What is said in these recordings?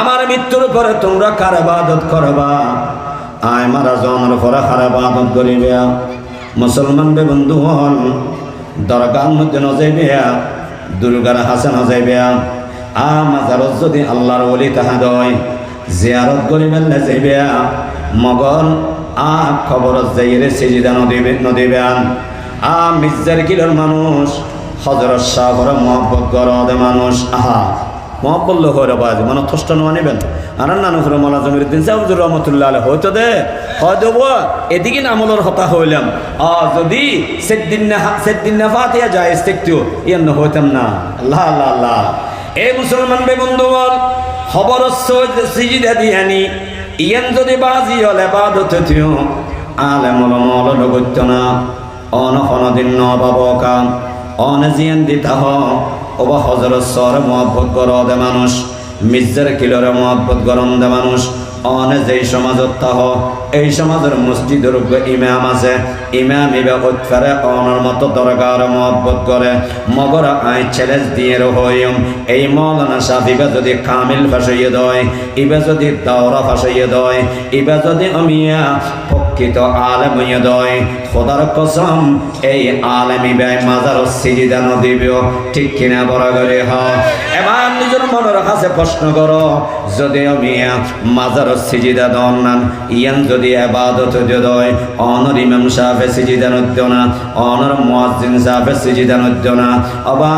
আমার মৃত্যুর পরে তোমরা কার ইবাদত করবা? আয় মারা জনের পরে কার ইবাদত করিবে? মুসলমান বে বন্ধু হল দরগার মধ্যে নজাইবে, দুর্গার হাসে নজাইবে, মাজারত যদি আল্লাহর ওলি তাহা দয় জিয়ারত করিবেন যাইবে, মগল খবরত যাইরে সিজদা নদিবে, মির্জার কিলোর মানুষ হযরত শাহর মহব্বত করদে মানুষ মহব্বত লোক বাজ মানে থষ্ট নোয়া নেবেন আর নানুফুর মৌলা জমিরুদ্দিন সাহেবুর রহমতুল্লাহ আলাইহি হয়তো দে হয় দেব এদিকে আমলের হতা হইলাম যদি সেদিন না ফাতিহা জায়েজ থাকতো ইয়ান হইতাম না। আল্লাহ আল্লাহ আল্লাহ এই মুসলমান বে বন্ধু বল খবর সিজদা দিয়ানি ইয়ান যদি বাজি হলে ইবাদত হতিও আলেম ওলামা লগত না অনদিন নবাবকা অনজিয়ান দিতা হ ওবা হযরত সর মহব্বত করদে মানুষ মির্জার কিলরে মহব্বত গরম দে মানুষ অনে যেই সমাজত তাহ এই সমাজের মসজিদের ইমাম আছে ইমাম ইবে উৎফারে অনর মতো দরগার মহব্বত করে মগর আই চ্যালেঞ্জ দিয়ে রহইম এই মৌলানা সাহেব যদি কামিল ফাঁসাইয়ে দেয় ইবে যদি দাওরা ফাঁসাইয়ে দেয় ইবে যদি আমিয়া প্রকৃত আলেম হইয়ে দেয় খোদার কসম এই আলেম ইবে মাজার সিজদা নদিব ঠিক কিনা বড় করে হ। এবার নিজের মনের কাছে প্রশ্ন করো যদি আমিয়া মাজার সিজদা দন নান ইয়ান যদি ইবাদত দেয় অনর ইমাম সাহেব সিজদা নদ্য না অনর মুয়াজ্জিন সাহেব সিজদা নদ্য না অবা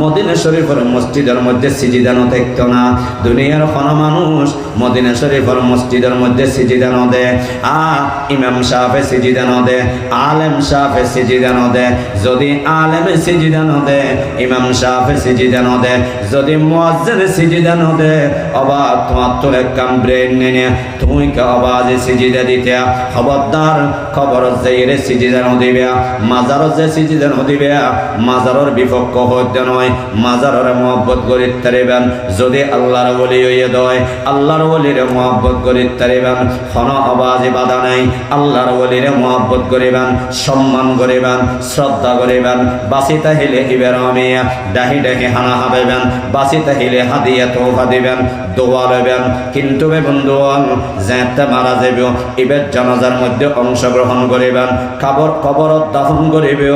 মদিনা শরীফের মসজিদের মধ্যে সিজদা নতেক্ত না দুনিয়ার কোন মানুষ মদিনা শরীফের মসজিদের মধ্যে সিজদা নদে ইমাম সাহেব সিজদা নদে আলেম সাহেব সিজদা নদে যদি আলেম সিজদা নদে ইমাম সাহেব সিজদা নদে যদি মুয়াজ্জিন সিজদা নদে অবা তোমার তোলে কাম ব্রেন নেনে তুমি কে আওয়াজে সিজদা দিতে খবরদার খবরত যাইরে সিজদা নদিবে মাজারত যে সিজদা নদিবে মাজারের বিপক্ষ হইতে নয় মাজারের মহব্বত করিতে পারিবেন যদি আল্লাহর ওলি হইয়া দয় আল্লাহর ওলির মহব্বত করিতে পারিবেন কোন আওয়াজে বাধা নাই আল্লাহর ওলির মহব্বত করিবেন সম্মান করিবেন শ্রদ্ধা করিবেন বাসিতা হিলে ইবেরামিয়া ডাহি ডাহি হানা হাবেবেন বাসিতা হিলে হাদিয়া তোফা দিবেন দোয়া লবেন কিন্তু বে বন্ধু যেতে মারা যাবে এবার জানাজার মধ্যে অংশগ্রহণ করিবেন কবরত দাফন করিবে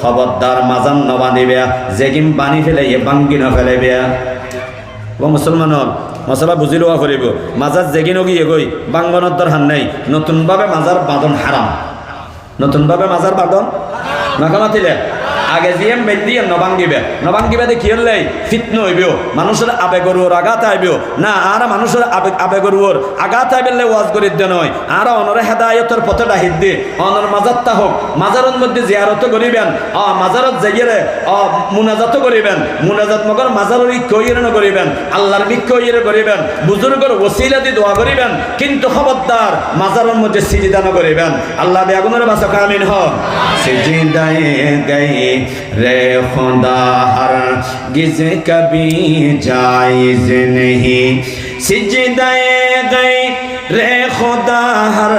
খবরদার মাজান নবানিবে যেকিম বানি ফেলে বাঙ্গি না ফেলাইবে ও মুসলমান মশলা বুঝি লওয়া করিব মাজার যেগিন গিয়ে গই বাঙ্গনের দরকার নাই নতুনভাবে মাজার বাঁধন হারাম নতুনভাবে মাজার বাঁধন নাকামাতিলে আগে জিএম বেদিয়ে নবাঙ্গিবে কি হলে ফিতন হইব মানুষের আবেগরুর আঘাত আইব না আর মানুষের আবেগরুর আঘাত আইবেলে ওয়াজ করি দে নয় আর অনরে হেদায়তের পথে ডাহিদ দিয়ে অনর মাজারটা হোক মাজারের মধ্যে জিয়ারত করিবেন মাজারত যাইয়ে মুনাজাত করিবেন মুনাজাত মগর মাজারের ইক্কইরে করিবেন আল্লাহর বিক্কইরে করিবেন বুজুর্গর ওসিলা দিয়ে দোয়া করিবেন কিন্তু খবরদার মাজারের মধ্যে সিজদা করিবেন আল্লাহ বেগুনের বাসা কামিন হ সিজদায়ে গায়ে रे खुदा हर गिज कभी जायज नहीं सिजदाए गए रे खुदा हर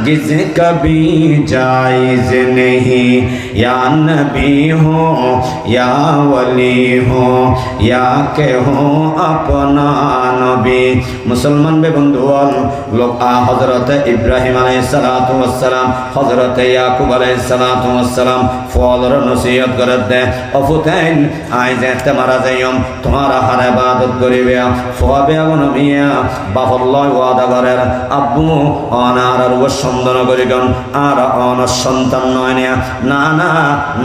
गिज कभी जायज नहीं या नबी हो या वली हो या के हो अपना नबी मुसलमान बे बंधुआन लोग हजरत इब्राहिम अलैहिस्सलातु वस्सलाम हजरत याकूब अलैहिस्सलातु वस्सलाम फौलर नसीहत करत दे अफुतैन आइ जेते मारा जायम तुम्हारा हर इबादत करिबे फबे আগনমিয়া বাফল্লাহ ওয়াদা করেন আব্বু অনার আর সন্তান করিগন আর অন সন্তান নয় না না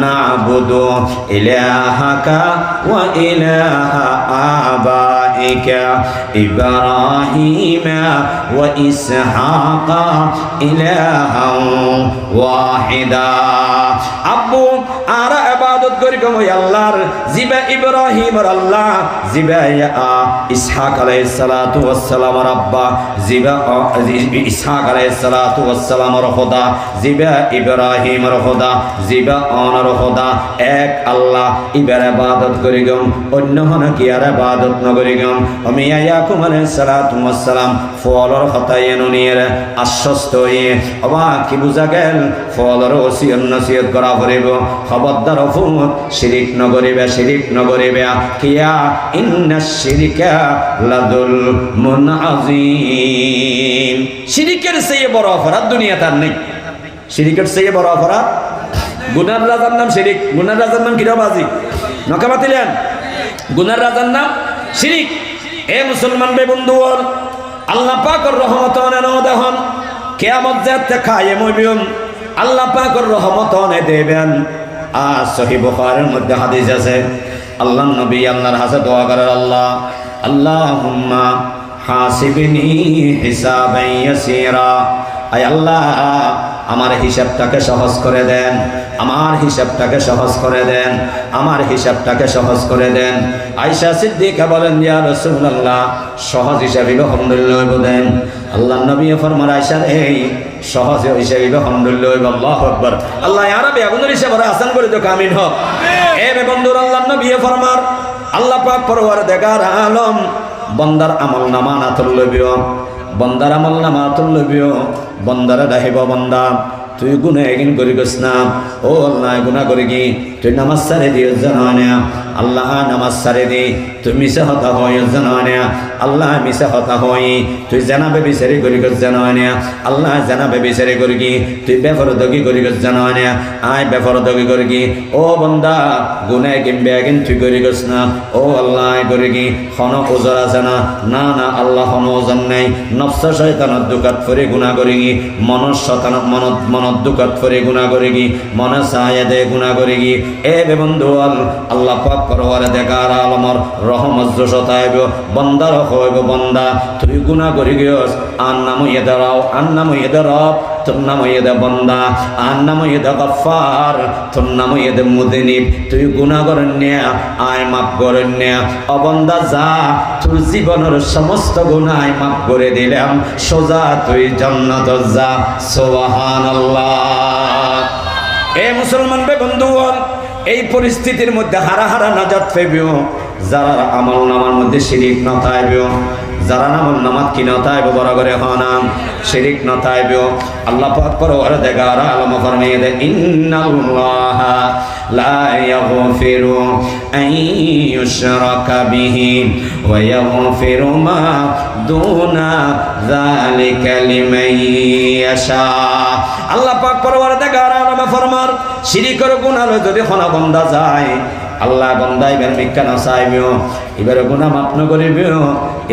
না বুদু ইলাহাকা ওয়া ইলাহা আবাইকা ইব্রাহিম ওয়া ইসহাকা ইলাহান ওয়াহিদা আব্বু আর ইবাদত করিগম আল্লাহর জিবা ইব্রাহিমের আল্লাহ জিবা ইসহাক আলাইহিস সালাতু ওয়াস সালামের আব্বা জিবা ইসহাক আলাইহিস সালাতু ওয়াস সালামের খোদা জিবা ইব্রাহিমের খোদা জিবা অনর খোদা এক আল্লাহ ইবার ইবাদত করিগম অন্য হন কি আর ইবাদত ন করিগম আমি ইয়াকুব আলাইহিস সালাতু ওয়াস সালাম ফলর খতায়েন নিয়ে আশ্বস্ত হয়ে অবা কি বুঝা গেল ফলর ওসিয়ত নসিহত করা পড়িব খবরদার ফু শিরিক নগরিবে, শিরিক নগরিবে। কিয়া ইন্নাশ শিরকা লাযুলমুন আযীম। শিরিকের চেয়ে বড় অপরাধ দুনিয়াতে আর নেই। শিরিকের চেয়ে বড় অপরাধ, গুনার রাজার নাম শিরিক। গুনার রাজার নাম কিরা বাজি নকা বাতিলেন। গুনার রাজার নাম শিরিক। এ মুসলমান বে বন্ধুগণ, আল্লাহ পাকের রহমত অনেন কিয়ামত যাতে কায়েম হইবেন, আল্লাহ পাকের রহমত অনে দেবেন। আর সহিহ বুখারীর মধ্যে হাদিস আছে, আল্লাহর নবী আল্লাহর কাছে দোয়া করেন, আল্লাহ আল্লাহুম্মা হাসিবনি হিসাবান ইয়াসীরা। আয় আল্লাহ, আমার হিসাবটাকে সহজ করে দেন, আমার হিসাবটাকে সহজ করে দেন, আমার হিসাবটাকে সহজ করে দেন। আয়েশা সিদ্দিকা বলেন, ইয়া রাসূলুল্লাহ, সহজ হিসাবে আলহামদুলিল্লাহ দেন। আল্লাহর নবী ফরমান, আয়েশা এই সহজ হিসাবে আলহামদুলিল্লাহ। আল্লাহু আকবার। আল্লাহ আরবি আগুনের হিসাব আসান করে দাও, আমিন হোক। এ বন্ধুরা, আল্লাহর নবী ফরমান, আল্লাহ পাক পরওয়ারদিগার আলম বান্দার আমলনামা না তুলবিও, বন্দার আমল নামা তুলবিও। বন্দারা ডাহিব, বন্দা তুই গুনাহ একদিন করি গেছ না, ও আল্লাহ গুনাহ করি কি তুই নামাজ সারে দিও জানা। আল্লাহ নামাজ সারে দি তুই মিশে হতা হয় জানা। আল্লাহ মিশে হতা হই তুই জানাবে বিচারি করি গেছ জানা। আল্লাহ জানাবে বিচারি করি কি তুই বেফরদগি করি গেছ জানা। আয় বেফরদগি করি কি ও বন্দা গুনাহ কিনবে একদিন তুই করি গেছ না, ও আল্লাহ করি কি খন ওজর আছে না। না না, আল্লাহ খন ওজন নাই। নফস শয়তানের দুকাত ফরে গুনাহ করি কি, মনস শতান মনত দুকাত ফরে গুনাহ করি কি, মনে চায় দে গুনাহ করি কি। এ বন্ধু, আল্লাহ পাক পরওয়ারদিগার আলমর রহমত যশতাইব বন্দার হইব, বন্দা তুই গুনাহ করি গিয়স। আর নাম ইয়েদে রাও, আর নাম ইয়েদে রব, তোর নাম ইয়েদে বন্দা, আর নাম ইয়েদে গফফার, তোর নাম ইয়েদে মুযনিব। তুই গুনাহ করেন না, আয় মাফ করেন না। অবন্দা যা, তোর জীবনের সমস্ত গুনাহ মাফ করে দিলাম, সোজা তুই জান্নাত যা। সুবহানাল্লাহ। এ মুসলমান বে বন্ধুগণ, এই পরিস্থিতির মধ্যে হারা হারা নাজাত পাইবেও যারা আমল নামার মধ্যে শিরিক না থাকবেও, যারা আমল নামাত কি না থাকবে বড় করে হনাম শিরিক না থাকবেও। আল্লাহ পাক পরওয়ারদিগার আলম ফরমাইয়ে দেন, ইন্নাল্লাহা লা ইয়াগফিরু আন ইউশরাকা বিহি ওয়া ইয়াগফিরু মা দুনা যালিকা লিমান ইয়াশা। আল্লাহ পাক পরওয়ারদিগার আলম ফরমান, শিরিকের গুনাহ যদি খনা বন্দা যায়, আল্লাহ বন্দা এবার ভিক্ষা না চাইবেও, এবার গুনাহ মাফ ন করিবেও,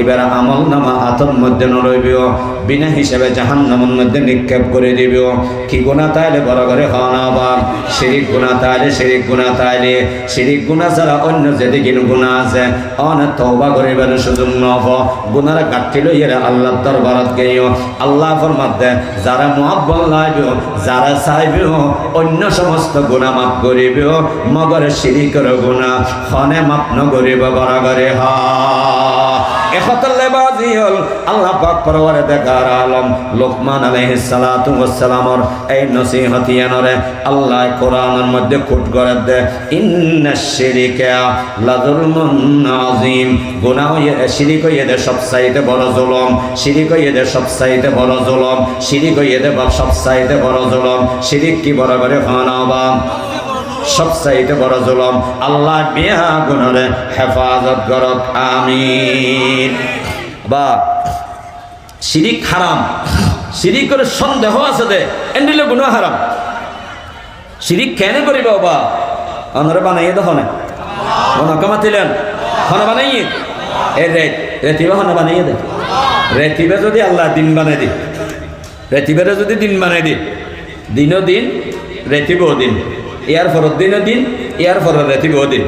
এবার আমল নামা হাতের মধ্যে নড়ইবেও, বিনা হিসাবে জাহান্নামের মধ্যে নিক্ষেপ করে দিবেও। কি গুনাহ তাইলে বড় করে হওয়া বা শিরিক গুনাহ তাইলে, শিরিক গুনাহ তাইলে, শিরিক গুনাহ ছাড়া অন্য যেদিকে গুনাহ আছে অনেক তওবা করিবার সুযোগ নব। গুনার গাঠি লইয়া আল্লাহর দরবারত গেও। আল্লাহ ফরমাতে যারা মুহাব্বত লাইবেও, যারা চাইবেও অন্য সমস্ত গুনাহ মাফ করিবেও, মগর শিরিকের গুনাহ খনে মাফ ন করিব বড় করে হ। আল্লাহ পাক পরওয়ারদিগার আলম লোকমান আলাইহিস সালাতু ওয়াস সালামর এই নসিহতিয়ানরে আল্লাহ কোরআনের মধ্যে কোট করে দে, ইন্নাশ শিরকা লাযুলমুন আযীম। গুনাহ শিরিক হইতে সবচাইতে বড় জুলুম, শিরিক হইতে সবচাইতে বড় জুলুম, শিরিক হইতে সবচাইতে বড় জুলুম। শিরিক কি বড় করে খানাবা সবচাইতে বড় জুলুম। আল্লাহ বিয়া গুনারে হেফাজত করক, আমিন। বা শিরিক হারাম, শিরিকের সন্দেহ আছে দে এন্ডিলে গুনাহ হারাম। শিরিক কেন করিব বা অনরে বানাইয়ে দেখো না কামাতিলেন হন বানাইয়ে এ রেতিবে হন বানাইয়ে দে। রেতিবে যদি আল্লাহ দিন বানাই দি, রেতিবের যদি দিন বানাই দি, দিনও দিন রেতিবেও দিন, ইয়ার ফরত দিনও দিন, ইয়ার ফরত রেতিবেও দিন।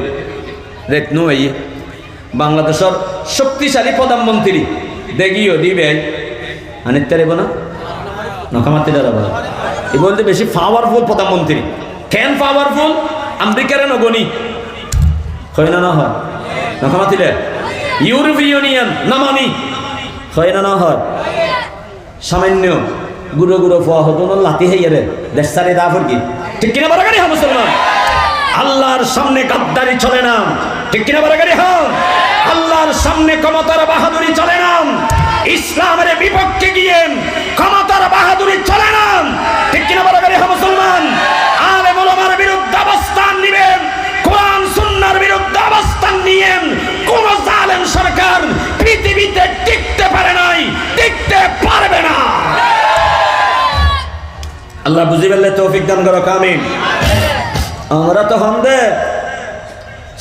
রেত নো এই বাংলাদেশের শক্তিশালী প্রধানমন্ত্রী দেখিও দিবে আনিতে রেব না নকামাতি দাঁড়াবো। এ বলতে বেশি পাওয়ারফুল প্রধানমন্ত্রী। কেন পাওয়ারফুল? আমেরিকার নগণী হয় না না হয় নকামাতিলে, ইউরোপীয় ইউনিয়ন নামানি হয় না না হয়। সামান্য গুঁড়ো গুঁড়ো ফোয়া হতো না লাতি হাইয়ারে দেশ সারি দাফর কি ঠিক কিনা বারাগারি হ্যাঁ মুসলমান। আল্লাহর সামনে গাদ্দারি চলে না, ঠিক কিনা বারাগারি হ্যাঁ। আল্লাহর সামনে ক্ষমতার বাহাদুরি চলে না, ইসলামের বিপক্ষে গিয়ে ক্ষমতার বাহাদুরি চলে না, ঠিক কিনা বারাগারি হ্যাঁ মুসলমান। আলেম ওলামার বিরুদ্ধে অবস্থান নিবেন, আল্লাহ বুঝি পেলে তৌফিক দান করো, আমিন। আমরা তো হন্দে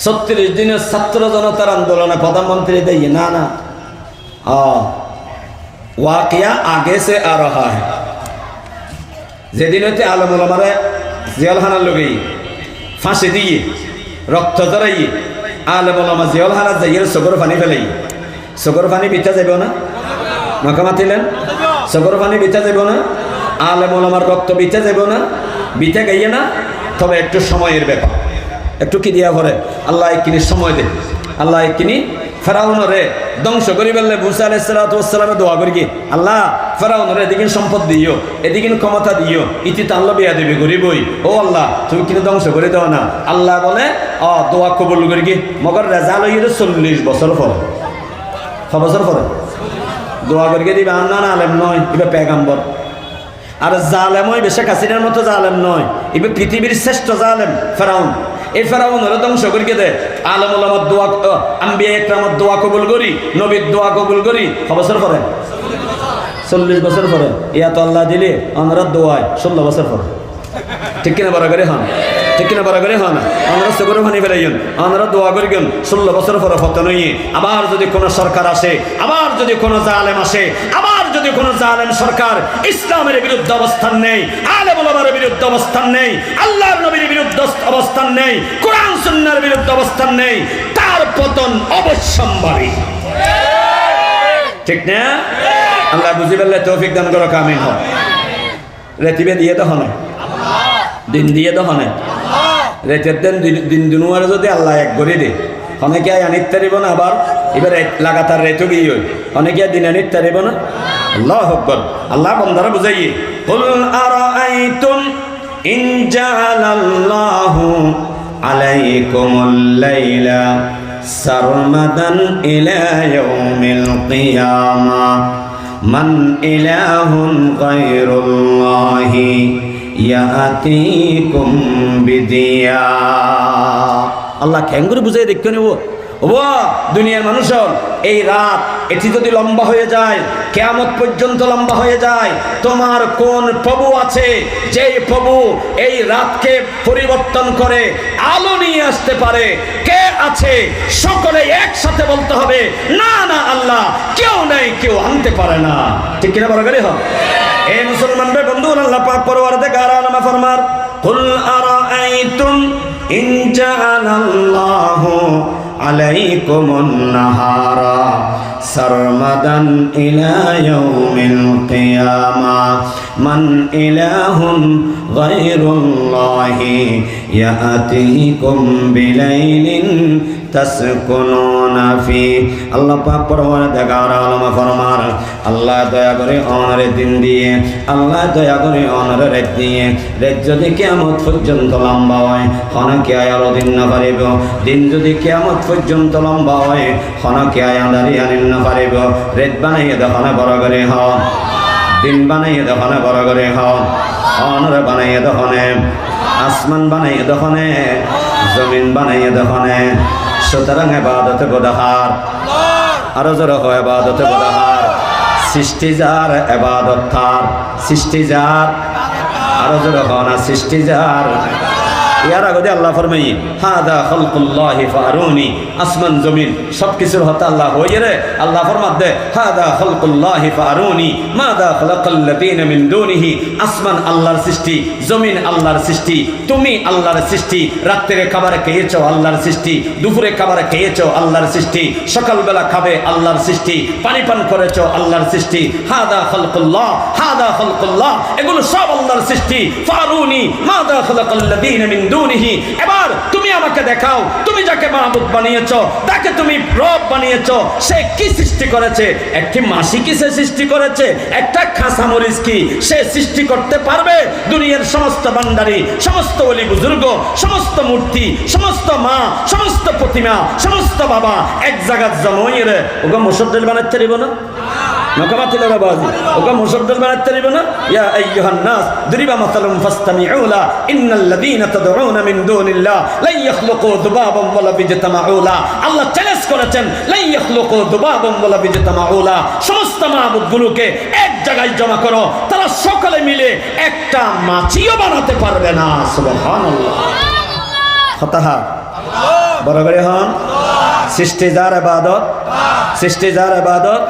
36 দিনের ছাত্র জনতার আন্দোলনে প্রধানমন্ত্রী দেই না না ওয়াকিয়া আগে সে আ রহা है। যেদিন হইতে আলম ওলামারে জিয়ালখানার লোকেই ফাঁসি দিয়ে রক্ত জড়াইয়ে আলম ওলামা জিয়ালখানা যাইয়ে চকুর পানি ফেলাই, চকুর পানি বিতা যাব না, নকা মাতিলেন, চকুর পানি বিতা যাব না, আলম ওলামার রক্ত বিতা যাব না, বিতে গাইয়ে না। তবে একটু সময়ের ব্যাপার, একটু কি দিয়া পরে আল্লাহ একদিন সময় দেন। আল্লাহ একদিন ফেরাউনরে ধ্বংস করি বললে মুসা আলাইহিস সালাতু ওয়াস সালামে দোয়া করি কি আল্লাহ ফেরাউনরে এদিকে সম্পদ দিও, এদিকে ক্ষমতা দিও, ইতি তো আল্লাহ বিয়া দেবে গরিবই, ও আল্লাহ তুমি কিন্তু ধ্বংস করে দাও না। আল্লাহ বলে দোয়া কবুল করি কি মগর রেজাল্ট হইয়ে 40 বছর পরে, ছ বছর পরে দোয়া করি দিবে আন্না না আলেম নয়, এবার পেগাম্বর। আর জালেম ওই বেশা কাসিরের মতো জালেম নয়, এবার পৃথিবীর শ্রেষ্ঠ জালেম ফেরাউন। এই ফেরাউন হলো ধ্বংস করি কে দেয় আলম ওলামার দোয়া, আম্বিয়া ইকরামের দোয়া কবুল করি, নবীর দোয়া কবুল করি ছ বছর পরে, 40 বছর পরে। ইয়া তো আল্লাহ দিলে আমরা দোয়ায় 16 বছর পরে। ঠিক কিনা বরাবরে হন, ঠিক কিনা বরাবরে হন। আমরা চকুর পানি ফেলাইন, আমরা দোয়া করি 16 বছর পরে ফতন হইয়ে আবার যদি কোনো সরকার আসে, আবার যদি কোনো জালেম আসে, আবার যদি কোনো জালেম সরকার ইসলামের বিরুদ্ধে অবস্থান নেই, আলেম ওলামার বিরুদ্ধে অবস্থান নেই, আল্লাহর নবীর বিরুদ্ধে অবস্থান নেই, কোরআন সুন্নাহর বিরুদ্ধে অবস্থান নেই, তার পতন অবশ্যম্ভাবী। ঠিক না? আল্লাহ বুঝি পেলে তৌফিক দান করো, আমিন। হোক রেতিবে দিয়ে তো হনে, দিন দিয়ে তো হনে, রেতের দিন দুনুয়ারে যদি আল্লাহ এক করে দে অনেকে আনিত তারিব না, আবার এবার লাগাতার রেতো গিয়ে অনেকে দিন আনিত তারিব না। আল্লাহু আকবার। আল্লাহ বন্দারা বুঝাইয়ে কুল আরাআইতুম ইন জাআলাল্লাহু আলাইকুমুল লাইলা সারমাদান ইলা ইয়াউমিল কিয়ামা মান ইলাহুন গায়রুল্লাহি ইয়াতিকুম বিদিয়া। আল্লাহ খেঙ্গুরি বুঝাই দেখতে নেব। ও দুনিয়ার মানুষ, এই রাত এটি যদি লম্বা হয়ে যায়, কিয়ামত পর্যন্ত লম্বা হয়ে যায়, তোমার কোন প্রভু আছে যেই প্রভু এই রাতকে পরিবর্তন করে আলো নিয়ে আসতে পারে? কে আছে? সকলে একসাথে বলতে হবে না না আল্লাহ কেউ নেই, কেউ আনতে পারে না। ঠিক কিনা বড় করে হোক। এই মুসলমান ভাই বন্ধু, আল্লাহ পাক পরওয়ারদিগার আলম ফরমার কুল আরাআইতুম ইন জাআলাল্লাহু আলাইকুমুন নাহারা সারমাদান ইলা ইয়াউমিল কিয়ামা মান ইলাহুন গায়রুল্লাহি ইয়াতিকুম বিলাইলিন তাসকুনুনা ফি। আল্লাহ পাক পরওয়ারদিগার আলম ফরমার আল্লাহ দয়া করে অনরে দিন দিয়ে, আল্লাহ দয়া করে অনরে রাত দিয়ে। রাত যদি কিয়ামত পর্যন্ত লম্বা হয় খনকে আয়ারো দিন না পারিব, দিন যদি কিয়ামত পর্যন্ত লম্বা হয় খনকে আয়া দাঁড়িয়ে আনিন না পারিব। রাত বানাইয়ে দখনে বড় করে হ, দিন বানাইয়ে দখনে বড় করে হ, অনরে বানাইয়ে দখনে, আসমান বানাইয়ে দখনে, জমিন বানাইয়ে দখনে। সুতরাং ইবাদতে বদাহার, আরো জোরে হয় ইবাদতে বদাহার। সৃষ্টি যার ইবাদত তার, সৃষ্টি যার, আরো জোরে হয় না সৃষ্টি যার। ইয়ার আগে আল্লাহ ফরমাই হাদা খালকুল্লাহি ফারুনি, আসমান জমিন সবকিছুর হতা আল্লাহ হইয়ে রে। আল্লাহ ফরমাত দে হাদা খালকুল্লাহি ফারুনি মাদা খালাকাল্লাযিনা মিন দুনিহি। আসমান আল্লাহর সৃষ্টি, জমিন আল্লাহর সৃষ্টি, তুমি আল্লাহর সৃষ্টি। রাত্রে খাবার খেয়েছো আল্লাহর সৃষ্টি, দুপুরে খাবার খেয়েছো আল্লাহর সৃষ্টি, সকালবেলা খাবে আল্লাহর সৃষ্টি, পানি পান করেছো আল্লাহর সৃষ্টি। হাদা খালকুল্লাহ, হাদা খালকুল্লাহ, এগুলো সব আল্লাহর সৃষ্টি। ফারুনি মাদা খালাকাল্লাযিনা মিন দুনিহি। এবার তুমি আমাকে দেখাও, তুমি যাকে মাবুদ বানিয়েছো, তাকে তুমি রব বানিয়েছো, সে কি সৃষ্টি করেছে? একটি মাছি কি সে সৃষ্টি করেছে? একটা খাসামরিচ কি সে সৃষ্টি করতে পারবে? দুনিয়ার সমস্ত ভান্ডারী, সমস্ত ওলি বুজুর্গ, সমস্ত মূর্তি, সমস্ত মা, সমস্ত প্রতিমা, সমস্ত বাবা এক জায়গায় জমাইয়ে রে ওগো মুসদ্দিল বানাতে পারিব না? নকামাতিলার বাজি ওকে মুসদ্দল বানাতে দিবে না ইয়া আইয়ুহান নাস দরিবা মাসালুম ফাসতামিউ লা ইন্নাল্লাযীনা তাদউনা মিন দুনিল্লাহ লা ইয়াখলুকু যুবাবান ওয়ালা বিজতামাউ লা আল্লাহ চ্যালেঞ্জ করেছেন লা ইয়াখলুকু যুবাবান ওয়ালা বিজতামাউ লা সমস্ত মাবুদগুলোকে এক জায়গায় জমা করো তারা সকলে মিলে একটা মাছিও বানাতে পারবে না সুবহানাল্লাহ ফাতাহা বড় করে হন সৃষ্টি যার ইবাদত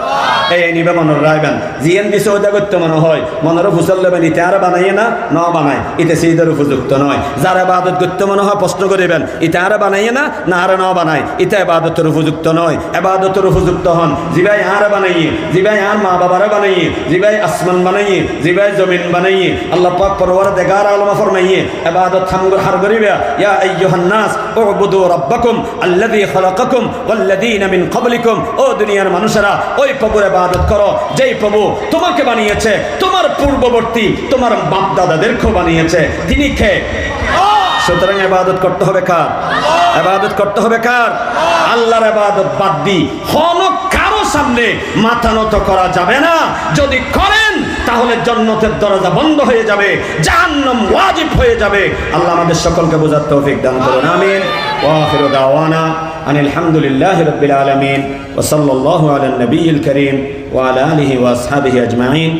এই নিবে মনের রাখবেন জিএন দিছে ওটা করতে মনে হয় মনের ফুসল নেবেন ইতে আর বানাইয়ে না বানায় ইতে সেইদের উপযুক্ত নয় যার ইবাদত করতে মনে হয় প্রশ্ন করিবেন ইতে আর বানাইয়ে না আর বানায় ইতে ইবাদতের উপযুক্ত নয় ইবাদতের উপযুক্ত হন জিবাই আর বানাইয়ে জিবাই আর মা বাবারে বানাইয়ে জিবাই আসমান বানাইয়ে জিবাই জমিন বানাইয়ে আল্লাহ পাক পরওয়ারদিগার আলম ফরমাইয়ে ইবাদত হামগুর হার করিবে ইয়া আইয়ুহান নাস উবুদু রাব্বাকুম আল্লাযী খালাকাকুম ওয়াল্লাযীনা মিন ক্বাবলিকুম ও দুনিয়ার মানুষেরা ওই প্রভুর ইবাদত করো যেই প্রভু তোমাকে বানিয়েছে তোমার পূর্ববর্তী তোমার বাপ দাদাদেরকেও বানিয়েছে তিনি কে সুতরাং ইবাদত করতে হবে কার আল্লাহর ইবাদত বাদ দি কোন কারো সামনে মাথা নত করা যাবে না যদি করেন তাহলে জান্নাতের দরজা বন্ধ হয়ে যাবে জাহান্নাম ওয়াজিব হয়ে যাবে আল্লাহ আমাদের সকলকে বোঝার তৌফিক দান করুন আমিন ওয়া আখিরু দাওয়ানা আনিল হামদুলিল্লাহি রাব্বিল আলামিন ওয়া সাল্লাল্লাহু আলা নবিয়িল কারীম ওয়া আলা আলিহি ওয়া আসহাবিহি আজমাইন।